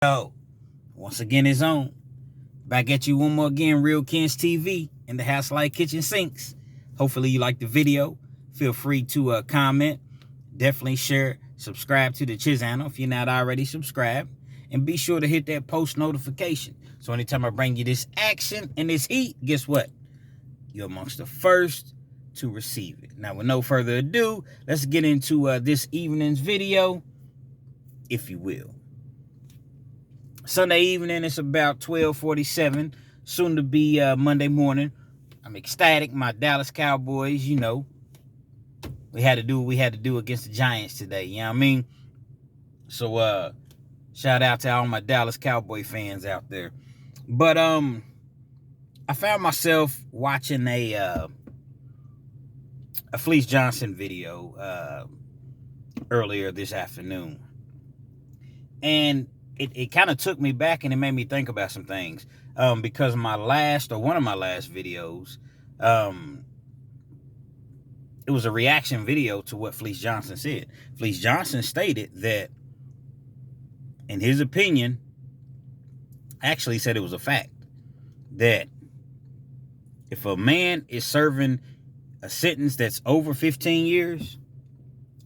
Yo, once again, it's on. Back at you one more again, Real Kens TV in the House Light Kitchen Sinks. Hopefully you like the video. Feel free to comment. Definitely share, subscribe to the channel if you're not already subscribed. And be sure to hit that post notification. So anytime I bring you this action and this heat, guess what? You're amongst the first to receive it. Now, with no further ado, let's get into this evening's video, if you will. Sunday evening, it's about 12:47, soon to be Monday morning. I'm ecstatic. My Dallas Cowboys, we had to do what we had to do against the Giants today, you know what I mean? So shout out to all my Dallas Cowboy fans out there. But I found myself watching a Fleece Johnson video earlier this afternoon. And it kind of took me back and it made me think about some things. Because one of my last videos, it was a reaction video to what Fleece Johnson said. Fleece Johnson stated that, in his opinion, actually said it was a fact, that if a man is serving a sentence that's over 15 years,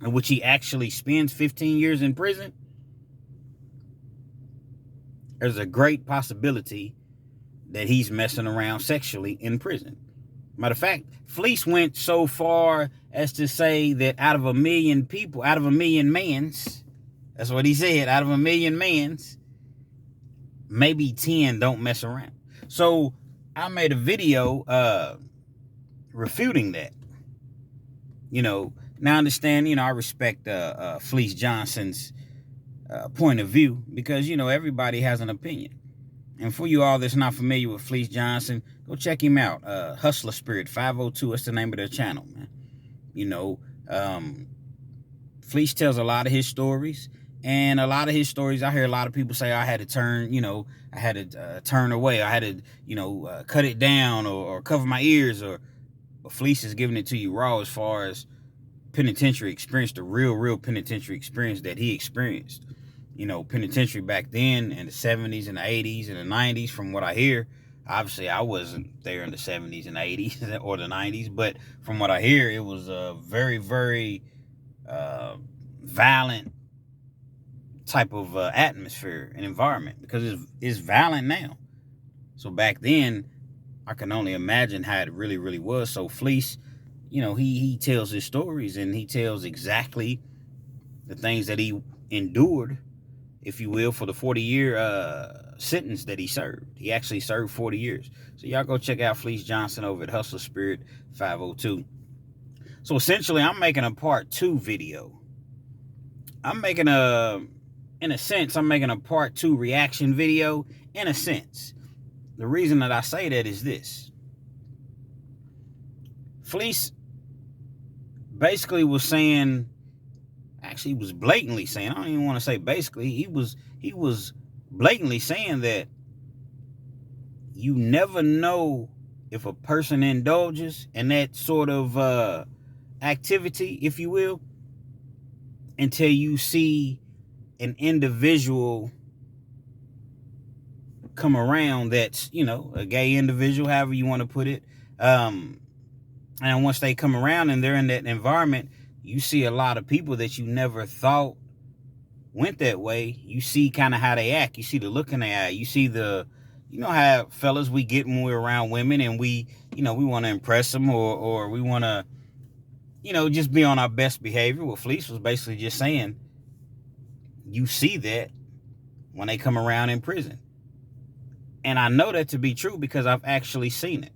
in which he actually spends 15 years in prison, there's a great possibility that he's messing around sexually in prison. Matter of fact, Fleece went so far as to say that out of a million people, out of a million mans, that's what he said, out of a million mans, maybe 10 don't mess around. So I made a video refuting that. Now I understand, I respect Fleece Johnson's point of view, because everybody has an opinion. And for you all that's not familiar with Fleece Johnson, go check him out. Hustler Spirit 502, that's the name of their channel, man. Fleece tells a lot of his stories, and a lot of his stories, I hear a lot of people say I had to turn, I had to turn away, I had to, cut it down or cover my ears, but Fleece is giving it to you raw as far as penitentiary experience, the real penitentiary experience that he experienced. Penitentiary back then in the 70s and the 80s and the 90s, from what I hear. Obviously, I wasn't there in the 70s and 80s or the 90s, but from what I hear, it was a very, very violent type of atmosphere and environment, because it's violent now. So back then, I can only imagine how it really, really was. So Fleece, he tells his stories, and he tells exactly the things that he endured, if you will, for the 40-year sentence that he served. He actually served 40 years. So y'all go check out Fleece Johnson over at Hustler Spirit 502. So essentially, I'm making a part 2 video. I'm making a part 2 reaction video, in a sense. The reason that I say that is this. Fleece basically was saying, actually he was blatantly saying, I don't even want to say basically, he was blatantly saying that you never know if a person indulges in that sort of activity, if you will, until you see an individual come around that's, a gay individual, however you want to put it. And once they come around and they're in that environment, you see a lot of people that you never thought went that way. You see kind of how they act. You see the look in their eye. You see how fellas we get when we're around women, and we want to impress them, or we want to, just be on our best behavior. Well, Fleece was basically just saying, you see that when they come around in prison. And I know that to be true because I've actually seen it.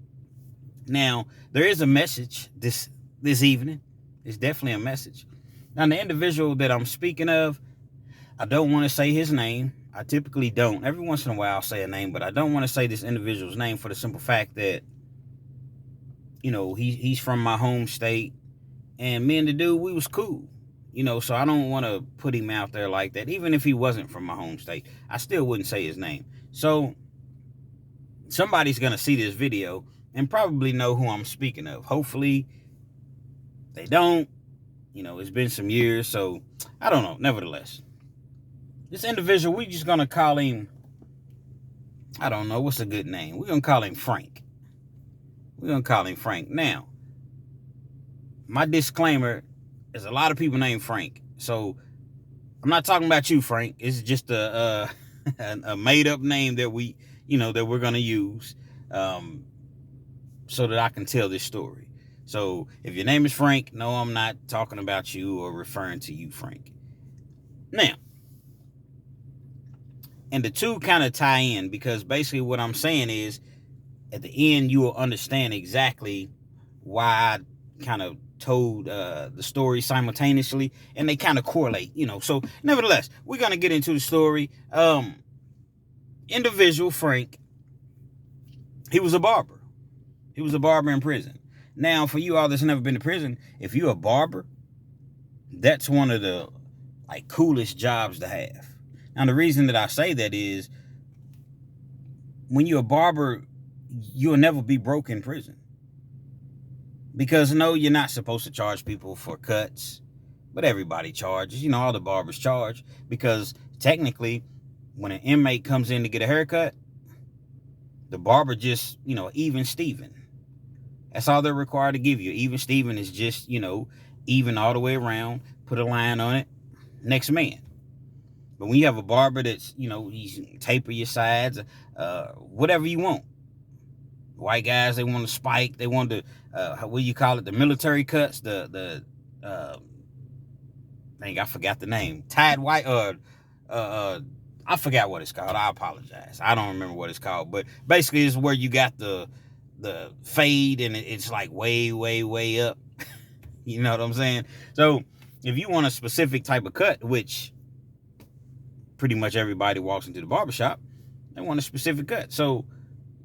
Now, there is a message this evening. It's definitely a message. Now, the individual that I'm speaking of, I don't want to say his name. I typically don't. Every once in a while I'll say a name, but I don't want to say this individual's name for the simple fact that, he's from my home state, and me and the dude, we was cool. So I don't want to put him out there like that. Even if he wasn't from my home state, I still wouldn't say his name. So somebody's going to see this video and probably know who I'm speaking of. Hopefully they don't. It's been some years, so I don't know. Nevertheless, This individual, we just gonna call him, I don't know, what's a good name? We're gonna call him Frank. We're gonna call him Frank. Now, my disclaimer is a lot of people named Frank. So I'm not talking about you, Frank. It's just a made up name that that we're gonna use, so that I can tell this story. So if your name is Frank, no, I'm not talking about you or referring to you, Frank. Now, and the two kind of tie in, because basically what I'm saying is, at the end you will understand exactly why I kind of told the story simultaneously, and they kind of correlate, So nevertheless, we're gonna get into the story. Individual Frank, he was a barber. He was a barber in prison. Now, for you all that's never been to prison, if you're a barber, that's one of the coolest jobs to have. Now, the reason that I say that is, when you're a barber, you'll never be broke in prison. Because no, you're not supposed to charge people for cuts, but everybody charges. All the barbers charge, because technically, when an inmate comes in to get a haircut, the barber just, even Steven. That's all they're required to give you. Even Steven is just, even all the way around, put a line on it, next man. But when you have a barber that's, he's taper your sides, whatever you want. White guys, they want to spike, they want to, what do you call it, the military cuts, I forgot the name, tied white, I forgot what it's called, I apologize, I don't remember what it's called, but basically it's where you got the fade, and it's like way, way, way up, you know what I'm saying? So if you want a specific type of cut, which pretty much everybody walks into the barbershop, they want a specific cut, so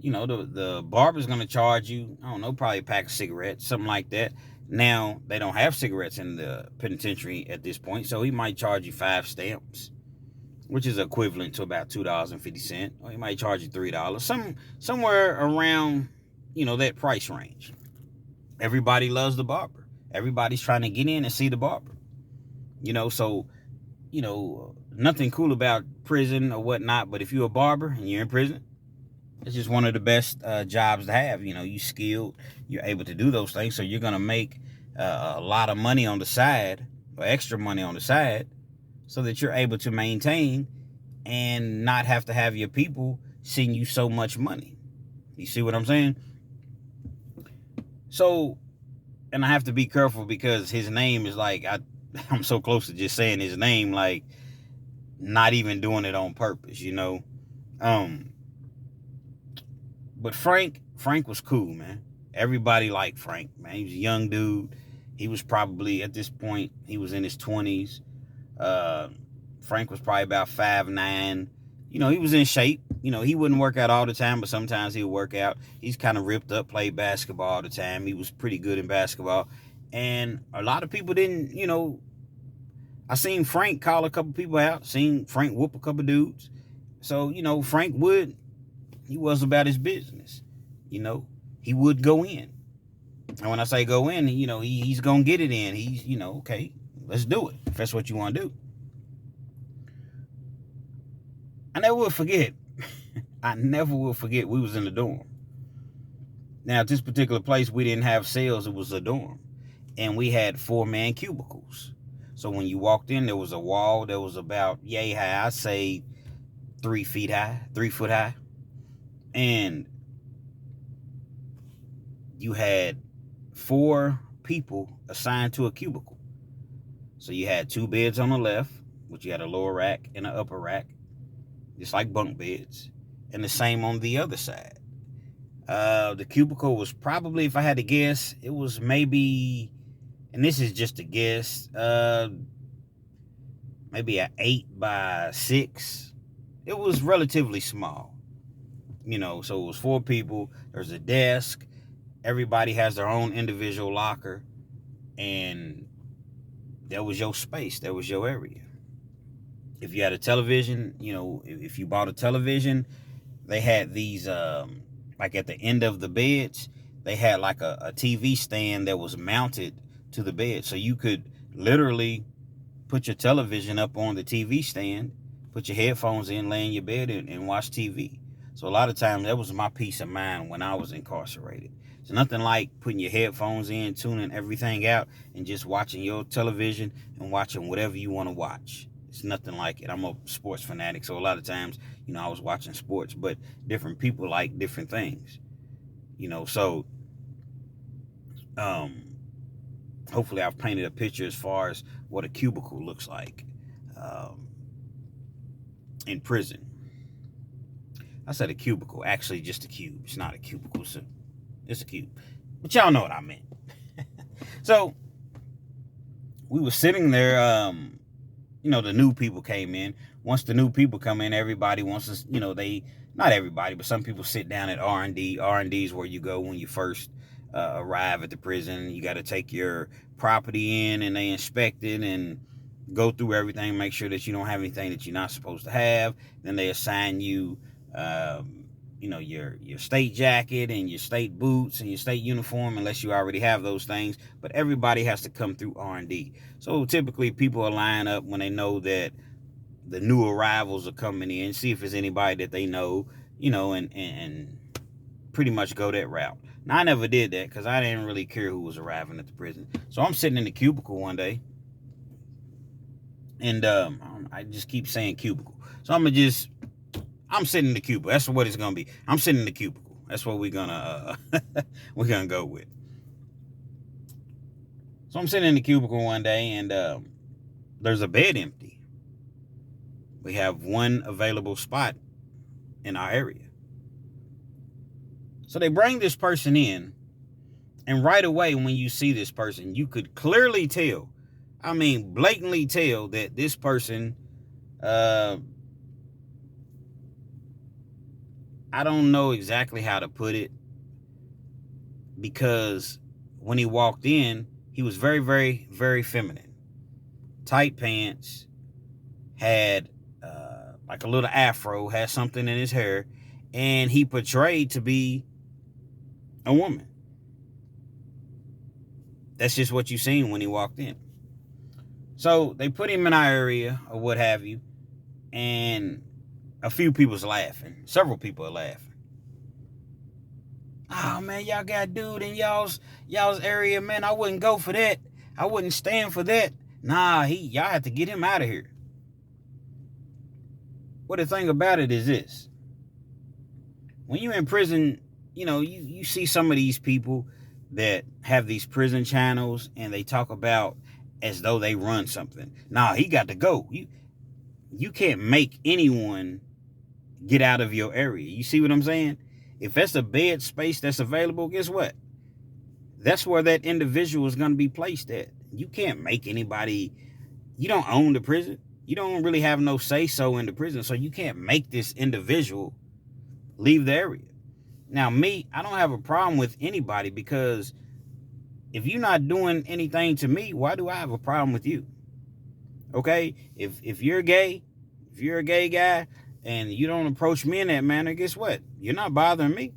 the barber's going to charge you, I don't know, probably a pack of cigarettes, something like that. Now, they don't have cigarettes in the penitentiary at this point, so he might charge you 5 stamps, which is equivalent to about $2.50, or he might charge you $3, somewhere around, that price range. Everybody loves the barber. Everybody's trying to get in and see the barber. So, nothing cool about prison or whatnot, but if you're a barber and you're in prison, it's just one of the best jobs to have. You skilled, you're able to do those things, so you're going to make a lot of money on the side, or extra money on the side, so that you're able to maintain and not have to have your people send you so much money. You see what I'm saying? So, and I have to be careful, because his name is I'm so close to just saying his name, not even doing it on purpose, But Frank was cool, man. Everybody liked Frank, man. He was a young dude. He was probably, at this point, he was in his 20s. Frank was probably about 5'9". He was in shape. He wouldn't work out all the time, but sometimes he would work out. He's kind of ripped up, played basketball all the time. He was pretty good in basketball. And a lot of people didn't, I seen Frank call a couple people out, seen Frank whoop a couple dudes. So, Frank he was about his business. He would go in. And when I say go in, he's going to get it in. He's, okay, let's do it, if that's what you want to do. I never will forget. We was in the dorm. Now, at this particular place, we didn't have cells. It was a dorm. And we had 4-man cubicles. So when you walked in, there was a wall that was about yay high. I'd say 3 foot high. And you had 4 people assigned to a cubicle. So you had 2 beds on the left, which you had a lower rack and an upper rack, just like bunk beds, and the same on the other side. The cubicle was probably, if I had to guess, it was maybe, and this is just a guess, maybe an 8x6. It was relatively small. So it was 4 people. There's a desk. Everybody has their own individual locker. And that was your space. That was your area. If you had a television, if you bought a television, they had these, at the end of the beds, they had a TV stand that was mounted to the bed. So you could literally put your television up on the TV stand put your headphones in, lay in your bed, and watch TV. So a lot of times that was my peace of mind when I was incarcerated. It's nothing like putting your headphones in, tuning everything out, and just watching your television and watching whatever you want to watch. It's nothing like it. I'm a sports fanatic, so a lot of times, I was watching sports, but different people like different things. So hopefully I've painted a picture as far as what a cubicle looks like in prison. I said a cubicle, actually just a cube. It's not a cubicle, it's a cube. But y'all know what I meant. So we were sitting there, the new people came in. Once the new people come in, everybody wants to, not everybody, but some people sit down at R&D. R&D is where you go when you first arrive at the prison. You got to take your property in, and they inspect it and go through everything, make sure that you don't have anything that you're not supposed to have. Then they assign you, your state jacket and your state boots and your state uniform, unless you already have those things. But everybody has to come through R&D. So typically people will line up when they know that the new arrivals are coming in, see if there's anybody that they know, and pretty much go that route. Now, I never did that because I didn't really care who was arriving at the prison. So I'm sitting in the cubicle one day, and I just keep saying cubicle. So I'm sitting in the cubicle. That's what it's gonna be. I'm sitting in the cubicle. That's what we're gonna go with. So I'm sitting in the cubicle one day, and there's a bed empty. We have one available spot in our area. So they bring this person in, and right away when you see this person, you could clearly tell, blatantly tell that this person, I don't know exactly how to put it, because when he walked in, he was very, very, very feminine. Tight pants, had like a little afro, had something in his hair, and he portrayed to be a woman. That's just what you seen when he walked in. So they put him in our area or what have you, and a few people's laughing. Several people are laughing. Oh man, y'all got dude in y'all's area, man. I wouldn't go for that. I wouldn't stand for that. Nah, y'all have to get him out of here. Well, the thing about it is this. When you're in prison, you see some of these people that have these prison channels, and they talk about as though they run something. Nah, he got to go. You can't make anyone get out of your area. You see what I'm saying? If that's a bed space that's available, guess what? That's where that individual is going to be placed at. You can't make anybody. You don't own the prison. You don't really have no say-so in the prison, so you can't make this individual leave the area. Now, me, I don't have a problem with anybody, because if you're not doing anything to me, why do I have a problem with you? Okay? If you're gay, if you're a gay guy, and you don't approach me in that manner, guess what? You're not bothering me.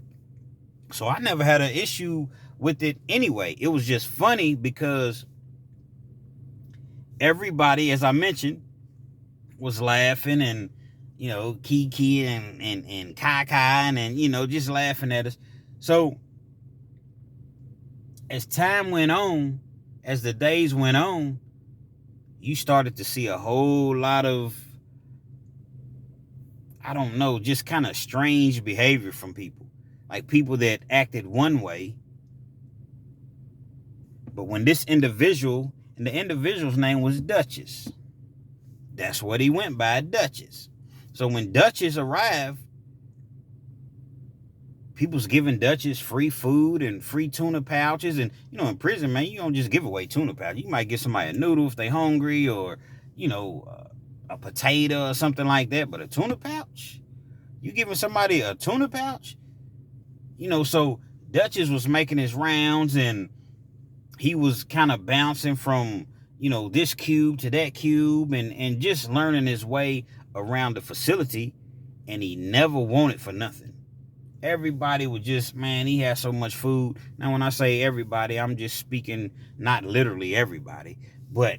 So I never had an issue with it anyway. It was just funny because everybody, as I mentioned, was laughing and, kiki and kai and, just laughing at us. So as time went on, as the days went on, you started to see a whole lot of, I don't know, just kind of strange behavior from people. Like people that acted one way. But when this individual, and the individual's name was Dutchess. That's what he went by, Dutchess. So when Dutchess arrived, people's giving Dutchess free food and free tuna pouches. And, in prison, man, you don't just give away tuna pouches. You might give somebody a noodle if they're hungry, or, a potato or something like that. But a tuna pouch? You giving somebody a tuna pouch? So Dutchess was making his rounds, and he was kind of bouncing from, this cube to that cube, and just learning his way around the facility, and he never wanted for nothing. Everybody was just, man, he had so much food. Now, when I say everybody, I'm just speaking not literally everybody, but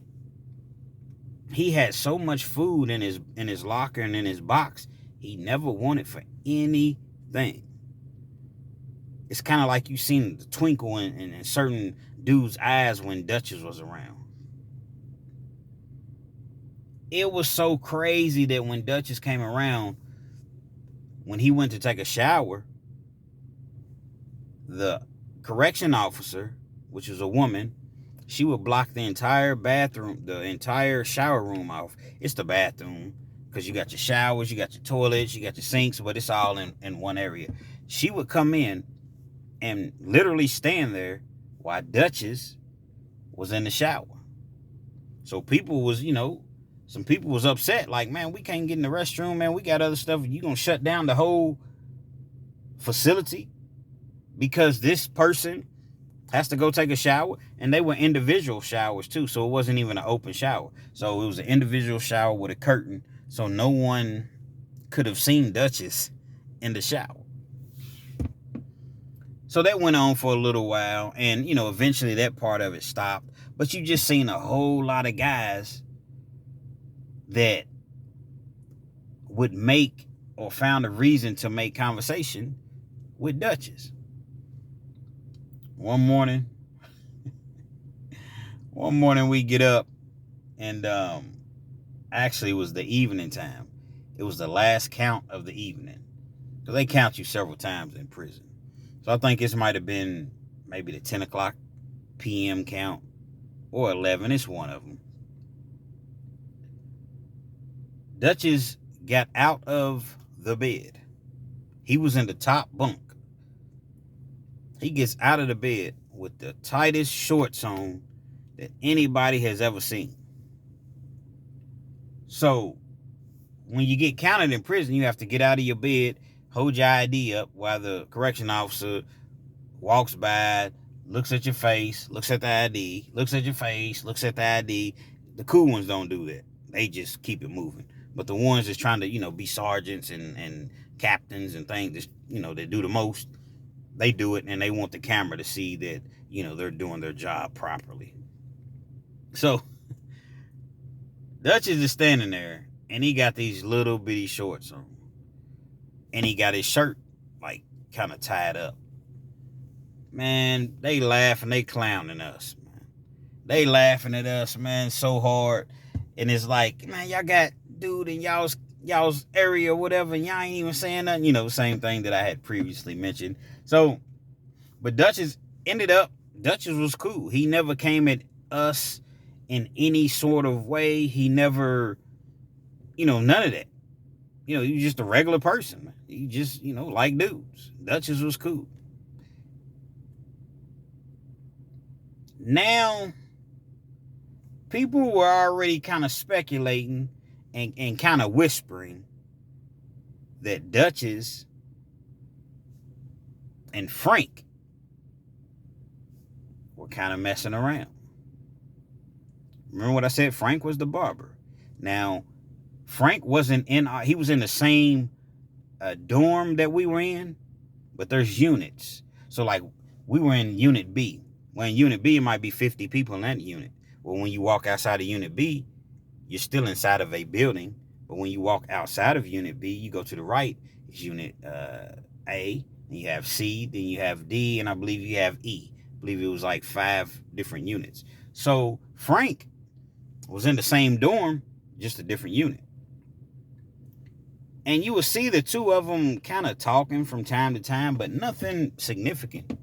he had so much food in his locker and in his box, he never wanted for anything. It's kind of like you seen the twinkle in certain dudes' eyes when Dutchess was around. It was so crazy that when Dutchess came around, when he went to take a shower, the correction officer, which was a woman, she would block the entire bathroom, the entire shower room off. It's the bathroom because you got your showers, you got your toilets, you got your sinks, but it's all in one area. She would come in and literally stand there while Dutchess was in the shower. So people was, some people was upset, like, man, we can't get in the restroom, man. We got other stuff. You gonna shut down the whole facility because this person has to go take a shower? And they were individual showers too, so it wasn't even an open shower. So it was an individual shower with a curtain, so no one could have seen Dutchess in the shower. So that went on for a little while, and eventually that part of it stopped. But you just seen a whole lot of guys that would make or found a reason to make conversation with Dutchess. One morning we get up, and actually it was the evening time. It was the last count of the evening. So they count you several times in prison. So I think this might have been maybe the 10 o'clock p.m. count or 11. It's one of them. Dutchess got out of the bed. He was in the top bunk. He gets out of the bed with the tightest shorts on that anybody has ever seen. So when you get counted in prison, you have to get out of your bed, hold your ID up while the correction officer walks by, looks at your face, looks at the ID, looks at your face, looks at the ID. The cool ones don't do that. They just keep it moving. But the ones that's trying to, be sergeants and captains and things, that do the most, they do it, and they want the camera to see that, they're doing their job properly. So Dutchess is standing there, and he got these little bitty shorts on. And he got his shirt, like, kind of tied up. Man, they laughing, they clowning us, man. They laughing at us, man, so hard. And it's like, man, y'all got dude in y'all's area or whatever, and y'all ain't even saying nothing. Same thing that I had previously mentioned. So, but Dutchess was cool. He never came at us in any sort of way. He never, none of that. He was just a regular person. He just, like dudes. Dutchess was cool. Now, people were already kind of speculating and kind of whispering that Dutchess and Frank were kind of messing around. Remember what I said? Frank was the barber. Now, Frank wasn't he was in the same dorm that we were in, but there's units. So, like, we were in Unit B. Well, in Unit B, it might be 50 people in that unit. Well, when you walk outside of Unit B, you're still inside of a building. But when you walk outside of Unit B, you go to the right, it's Unit A, and you have C, then you have D, and I believe you have E. I believe it was like 5 different units. So Frank was in the same dorm, just a different unit. And you will see the two of them kind of talking from time to time, but nothing significant.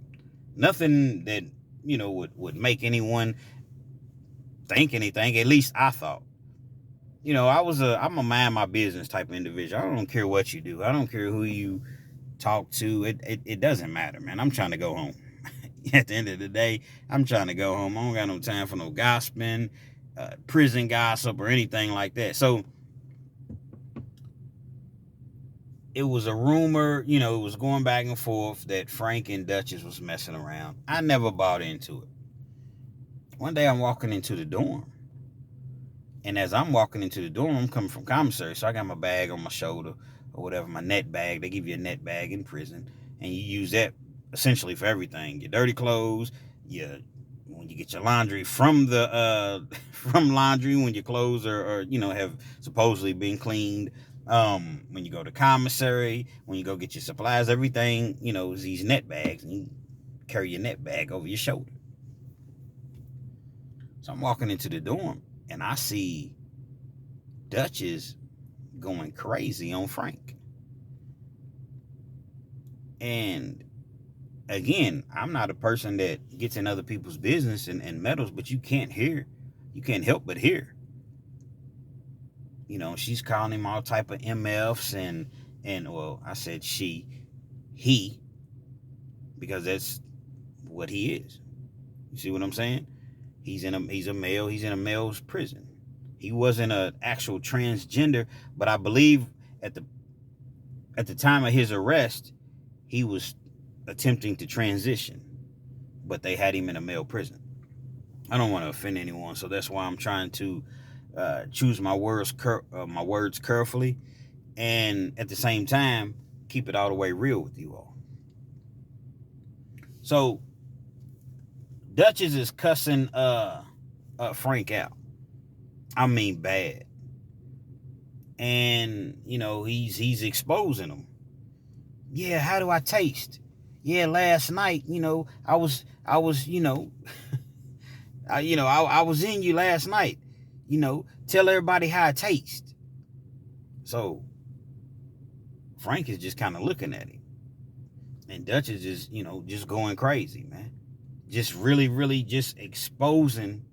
Nothing that, would make anyone think anything. At least I thought. I'm a mind my business type of individual. I don't care what you do. I don't care who you talk to. It doesn't matter, man. I'm trying to go home. At the end of the day, I'm trying to go home. I don't got no time for no gossiping, prison gossip, or anything like that. So it was a rumor, it was going back and forth that Frank and Dutchess was messing around. I never bought into it. One day I'm walking into the dorm. And as I'm walking into the dorm, I'm coming from commissary. So I got my bag on my shoulder or whatever, my net bag. They give you a net bag in prison. And you use that essentially for everything. Your dirty clothes, your when you get your laundry from the from laundry, when your clothes are have supposedly been cleaned, when you go to commissary, when you go get your supplies, everything is these net bags, and you carry your net bag over your shoulder. So I'm walking into the dorm and I see Dutchess going crazy on Frank. And again, I'm not a person that gets in other people's business and meddles, but you can't help but hear. She's calling him all type of MFs and well, I said he, because that's what he is. You see what I'm saying? He's a male. He's in a male's prison. He wasn't an actual transgender, but I believe at the time of his arrest, he was attempting to transition, but they had him in a male prison. I don't want to offend anyone, so that's why I'm trying to choose my words carefully, and at the same time keep it all the way real with you all. So Dutchess is cussing Frank out. I mean bad. And he's exposing him. Yeah, how do I taste? Yeah, last night, I was I was in you last night. Tell everybody how I taste. So Frank is just kind of looking at him. And Dutchess is, just going crazy, man. Just really, really just exposing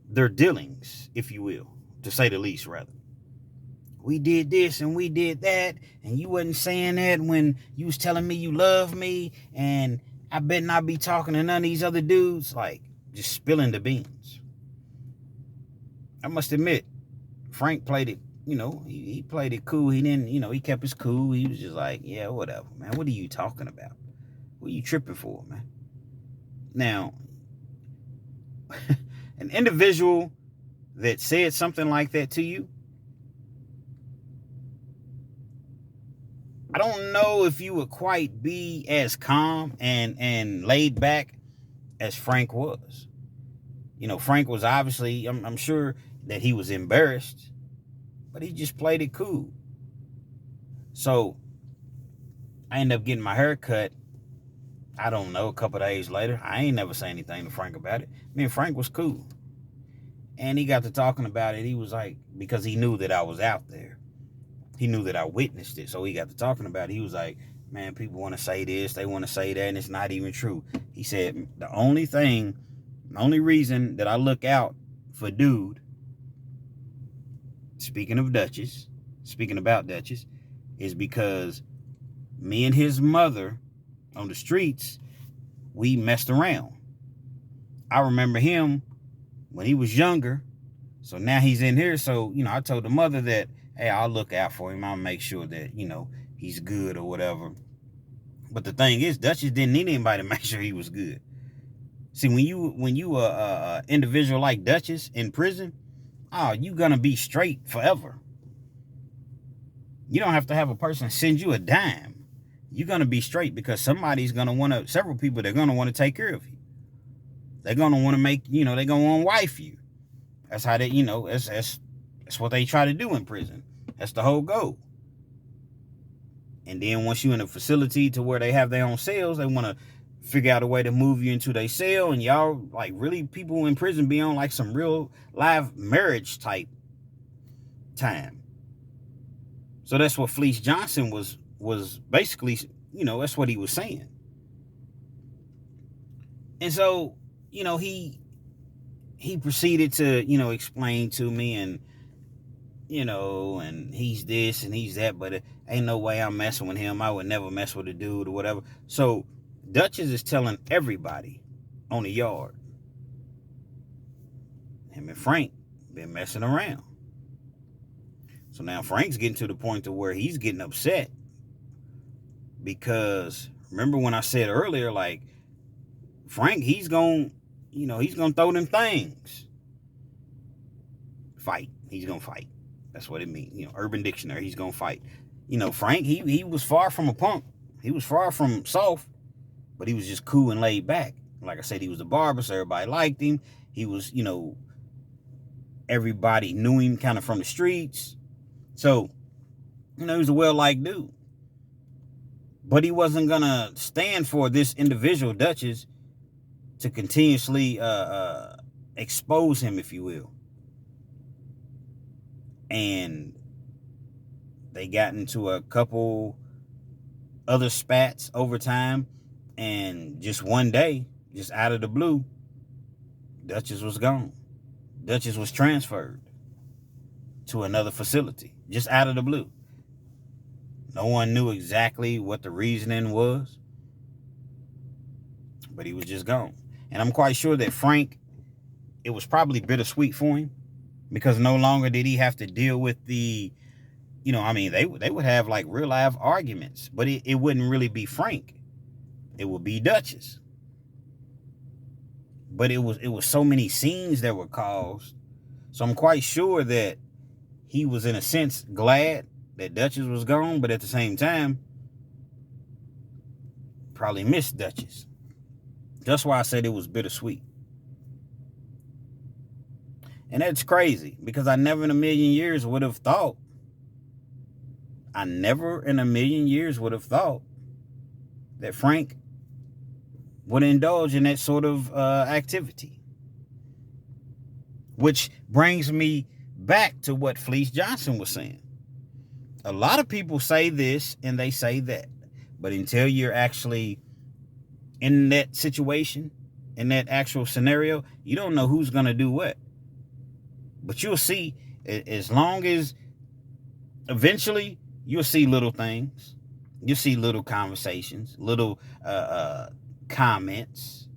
their dealings, if you will, to say the least, rather. We did this and we did that, and you wasn't saying that when you was telling me you love me, and I better not be talking to none of these other dudes. Like, just spilling the beans. I must admit, Frank played it, he played it cool. He didn't, he kept his cool. He was just like, yeah, whatever, man. What are you talking about? What are you tripping for, man? Now, an individual that said something like that to you, I don't know if you would quite be as calm and laid back as Frank was. Frank was obviously, I'm sure that he was embarrassed, but he just played it cool. So I ended up getting my hair cut, I don't know, a couple of days later. I ain't never say anything to Frank about it. Me and Frank was cool. And he got to talking about it. He was like, because he knew that I was out there. He knew that I witnessed it. So he got to talking about it. He was like, man, people want to say this, they want to say that, and it's not even true. He said, the only reason that I look out for dude, speaking about Dutchess, is because me and his mother on the streets, we messed around. I remember him when he was younger, so now he's in here. So, I told the mother that, hey, I'll look out for him. I'll make sure that, he's good or whatever. But the thing is, Dutchess didn't need anybody to make sure he was good. See, when you a individual like Dutchess in prison, you gonna be straight forever. You don't have to have a person send you a dime. You're gonna be straight because several people, they're gonna want to take care of you. They're gonna want to make, they're gonna want to wife you. That's how they, that's what they try to do in prison. That's the whole goal. And then once you're in a facility to where they have their own cells, they want to figure out a way to move you into their cell. And y'all, like, really, people in prison be on like some real live marriage type time. So that's what Fleece Johnson was basically, that's what he was saying. And so, he proceeded to, explain to me, and, and he's this and he's that, but ain't no way I'm messing with him. I would never mess with a dude or whatever. So Dutchess is telling everybody on the yard, him and Frank been messing around. So now Frank's getting to the point to where he's getting upset, because remember when I said earlier, like, Frank, he's gonna throw them things. Fight. He's gonna fight. That's what it means. Urban Dictionary, he's gonna fight. Frank, he was far from a punk. He was far from soft. but he was just cool and laid back. Like I said, he was a barber, so everybody liked him. He was, everybody knew him kind of from the streets. So, he was a well-liked dude. But he wasn't going to stand for this individual, Dutchess, to continuously expose him, if you will. And they got into a couple other spats over time. And just one day, just out of the blue, Dutchess was gone. Dutchess was transferred to another facility, just out of the blue. No one knew exactly what the reasoning was, but he was just gone. And I'm quite sure that Frank, it was probably bittersweet for him, because no longer did he have to deal with the, they would have like real life arguments, but it wouldn't really be Frank. It would be Dutchess. But it was so many scenes that were caused. So I'm quite sure that he was, in a sense, glad that Dutchess was gone, but at the same time, probably missed Dutchess. That's why I said it was bittersweet. And that's crazy, because I never in a million years would have thought that Frank would indulge in that sort of activity. Which brings me back to what Fleece Johnson was saying. A lot of people say this and they say that, but until you're actually in that situation, in that actual scenario, you don't know who's going to do what. But you'll see, as long as eventually you'll see little things, you'll see little conversations, little comments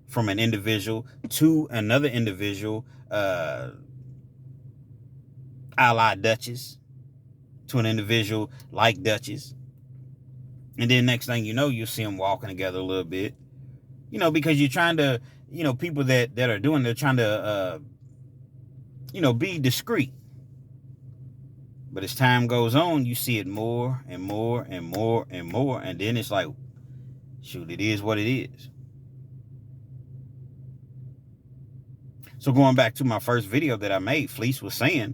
from an individual to another individual, a la Dutchess, to an individual like Dutchess. And then next thing you know, you'll see them walking together a little bit. Because you're trying to, people that are doing, they're trying to, be discreet. But as time goes on, you see it more and more and more and more. And then it's like, shoot, it is what it is. So going back to my first video that I made, Fleece was saying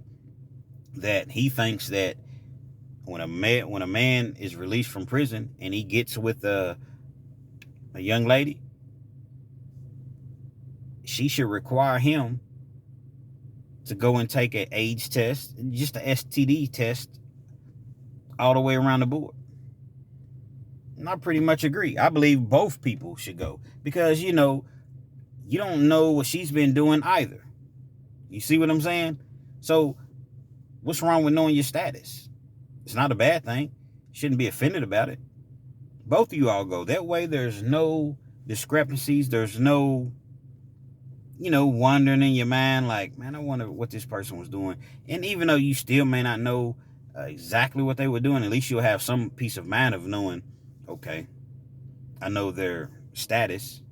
that he thinks that when a man is released from prison and he gets with a young lady, she should require him to go and take an AIDS test, just an STD test, all the way around the board. And I pretty much agree. I believe both people should go, because, you don't know what she's been doing either. You see what I'm saying? So what's wrong with knowing your status? It's not a bad thing. Shouldn't be offended about it. Both of you all go. That way there's no discrepancies. There's no, wondering in your mind like, man, I wonder what this person was doing. And even though you still may not know exactly what they were doing, at least you'll have some peace of mind of knowing, okay, I know their status.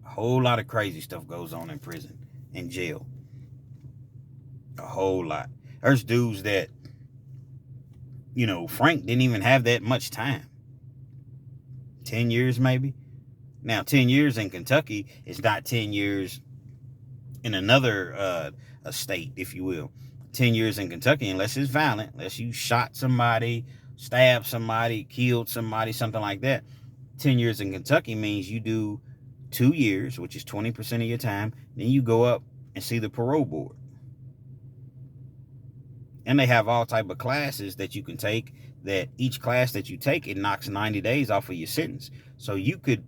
A whole lot of crazy stuff goes on in prison, in jail. A whole lot. There's dudes that, Frank didn't even have that much time. 10 years maybe. Now, 10 years in Kentucky is not 10 years in another state, if you will. 10 years in Kentucky, unless it's violent, unless you shot somebody, stabbed somebody, killed somebody, something like that. 10 years in Kentucky means you do 2 years, which is 20% of your time. Then you go up and see the parole board. And they have all type of classes that you can take, that each class that you take, it knocks 90 days off of your sentence. So you could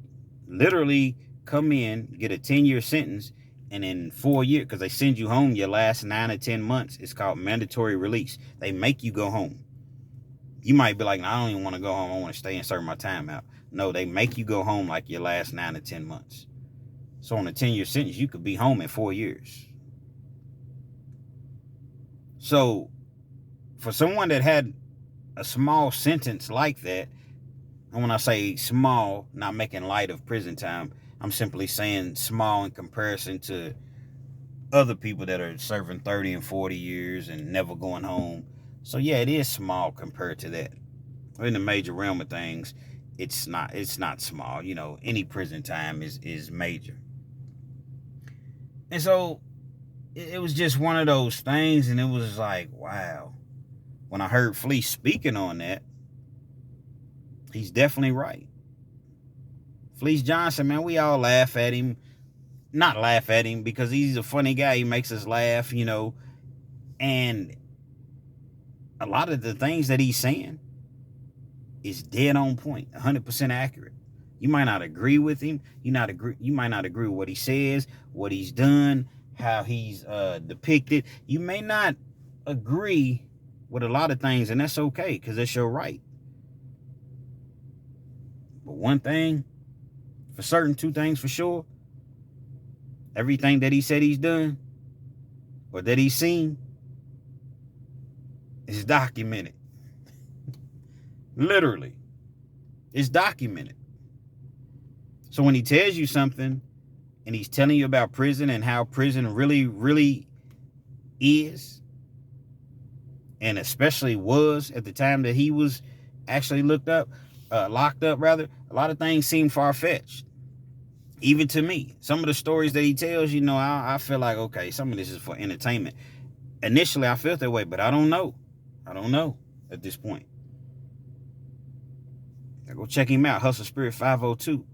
literally come in, get a 10-year sentence, and in 4 years, because they send you home your last 9 or 10 months, it's called mandatory release. They make you go home. You might be like, no, I don't even want to go home. I want to stay and serve my time out. No, they make you go home like your last 9 or 10 months. So on a 10-year sentence, you could be home in 4 years. So for someone that had a small sentence like that, and when I say small, not making light of prison time, I'm simply saying small in comparison to other people that are serving 30 and 40 years and never going home. So yeah, it is small compared to that. in the major realm of things, it's not small. Any prison time is major. And so it was just one of those things, and it was like, wow. When I heard Fleece speaking on that, he's definitely right. Fleece Johnson, man, we all laugh at him. Not laugh at him because he's a funny guy. He makes us laugh, and a lot of the things that he's saying is dead on point, 100% accurate. You might not agree with him. You might not agree with what he says, what he's done, how he's depicted. You may not agree with a lot of things, and that's okay, because that's your right. But one thing for certain, two things for sure, everything that he said he's done or that he's seen is documented. Literally. It's documented. So when he tells you something and he's telling you about prison and how prison really, really is, and especially was at the time that he was actually locked up, a lot of things seem far-fetched. Even to me, some of the stories that he tells, I feel like, okay, some of this is for entertainment. Initially, I felt that way, but I don't know. I don't know at this point. Go check him out, Hustle Spirit 502.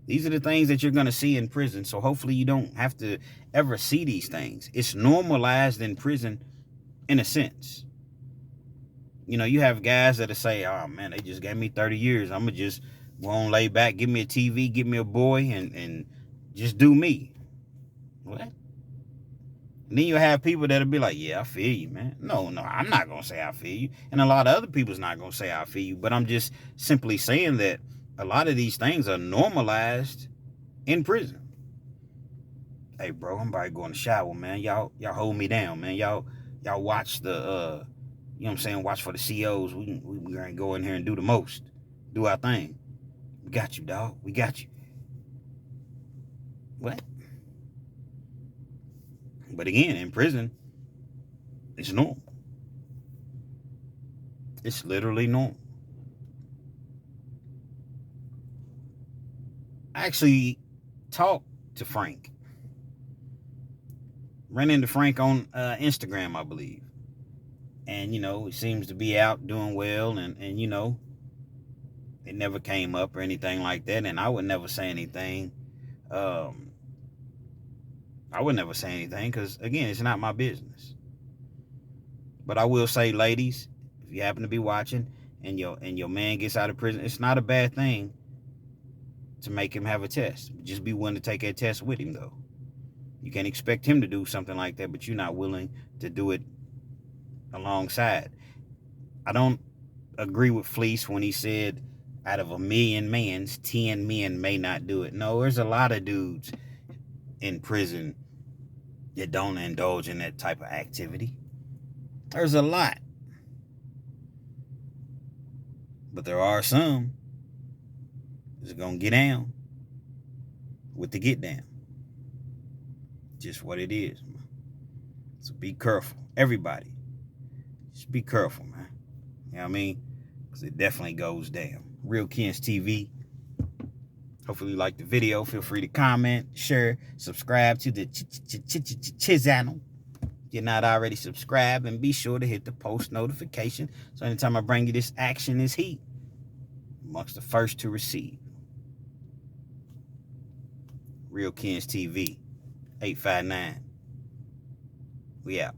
These are the things that you're going to see in prison, so hopefully you don't have to ever see these things. It's normalized in prison in a sense. You have guys that'll say, oh, man, they just gave me 30 years. I'm going to just go on, lay back, give me a TV, give me a boy, and just do me. What? And then you have people that'll be like, yeah, I feel you, man. No, I'm not going to say I feel you. And a lot of other people's not going to say I feel you. But I'm just simply saying that a lot of these things are normalized in prison. Hey, bro, I'm about to go in the shower, man. Y'all hold me down, man. Y'all watch the, watch for the COs. We going to go in here and do the most. Do our thing. We got you, dog. We got you. What? But again, in prison, it's normal. It's literally normal. I actually talked to Frank. Ran into Frank on Instagram, I believe. And, he seems to be out doing well. And it never came up or anything like that. And I would never say anything. Because, again, it's not my business. But I will say, ladies, if you happen to be watching and your man gets out of prison, it's not a bad thing to make him have a test. Just be willing to take that test with him, though. You can't expect him to do something like that, but you're not willing to do it alongside. I don't agree with Fleece when he said out of 1 million mans, 10 men may not do it. No, there's a lot of dudes in prison that don't indulge in that type of activity. There's a lot. But there are some that's going to get down with the get down. Just what it is, man. So be careful. Everybody. Just be careful, man. You know what I mean? Because it definitely goes down. Real Kens TV. Hopefully you like the video. Feel free to comment, share, subscribe to the channel. If you're not already subscribed, and be sure to hit the post notification so anytime I bring you this action, this heat, amongst the first to receive. Real Kens TV 859. We out.